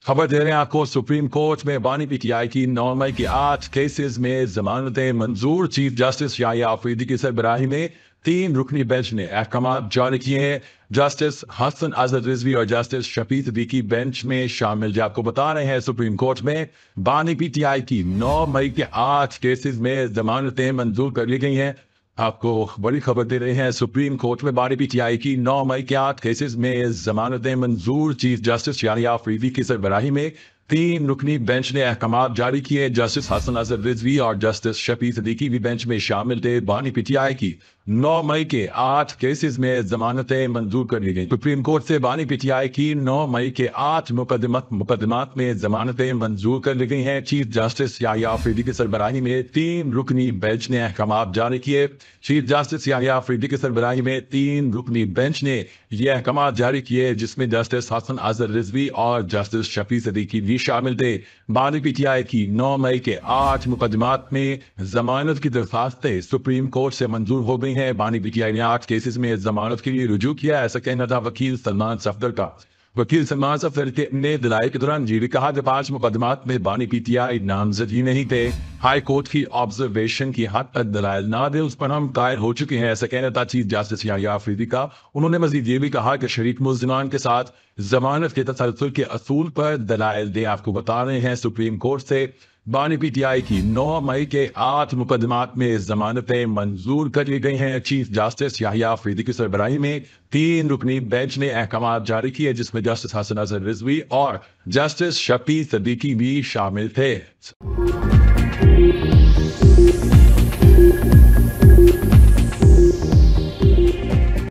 खबर दे रहे हैं आपको। सुप्रीम कोर्ट में बानी पीटीआई की 9 मई के 8 केसेस में जमानतें मंजूर। चीफ जस्टिस याहिया अफरीदी की सरबराही में 3 रुकनी बेंच ने अहकाम जारी किए हैं। जस्टिस हसन अजहर रिजवी और जस्टिस शफी सिद्दीकी बेंच में शामिल। जो आपको बता रहे हैं, सुप्रीम कोर्ट में बानी पीटीआई की 9 मई के 8 केसेस में जमानतें मंजूर कर ली गई हैं। आपको बड़ी खबर दे रहे हैं, सुप्रीम कोर्ट में बानी पीटीआई की 9 मई के 8 केसेस में जमानतें मंजूर। चीफ जस्टिस याहिया अफरीदी की सरबराही में 3 रुकनी बेंच ने अहकाम जारी किए। जस्टिस हसन अजहर रिजवी और जस्टिस शफी सिद्दीकी भी बेंच में शामिल थे। बानी पीटीआई की 9 मई के 8 केसेस में जमानतें मंजूर कर ली गई। सुप्रीम कोर्ट से बानी पीटीआई की 9 मई के 8 मुकदमात में जमानतें मंजूर कर ली गई हैं। चीफ जस्टिस याहिया अफरीदी की सरबराही में 3 रुकनी बेंच ने अहकाम जारी किए। चीफ जस्टिस याहिया अफरीदी की सरबराही में 3 रुकनी बेंच ने यह अहकाम जारी किए, जिसमें जस्टिस हसन अजहर रिजवी और जस्टिस शफी सिद्दीकी भी शामिल थे। बानी पीटीआई की 9 मई के 8 मुकदमात में जमानत की दरखास्तें सुप्रीम कोर्ट से मंजूर हो गई हैं। बानी पीटीआई ने 8 केसेस में जमानत के लिए रुजू किया, ऐसा कहना था वकील सलमान सफदर का। वकील सलमान सफदर ने दलाइल के दौरान ये भी कहा कि 5 मुकदमात में बानी पीटीआई नामजद ही नहीं थे। हाई कोर्ट की ऑब्जर्वेशन की हद तक दलाइल ना दे, उस पर हम कायल हो चुके हैं, ऐसा कहना था चीफ जस्टिस याहिया अफरीदी का। उन्होंने मजीद ये भी कहा कि शरीक मुल्जिमान के साथ जमानत के तसलसल के असूल पर दलाइल दे। आपको बता रहे हैं, सुप्रीम कोर्ट से बानी पीटीआई की 9 मई के 8 मुकदमात में जमानतें मंजूर कर ली गई हैं। चीफ जस्टिस याहिया अफरीदी की सरबराही में 3 रुकनी बेंच ने अहकाम जारी किए, जिसमें जस्टिस हसन अजहर रिजवी और जस्टिस शफी सिद्दीकी भी शामिल थे।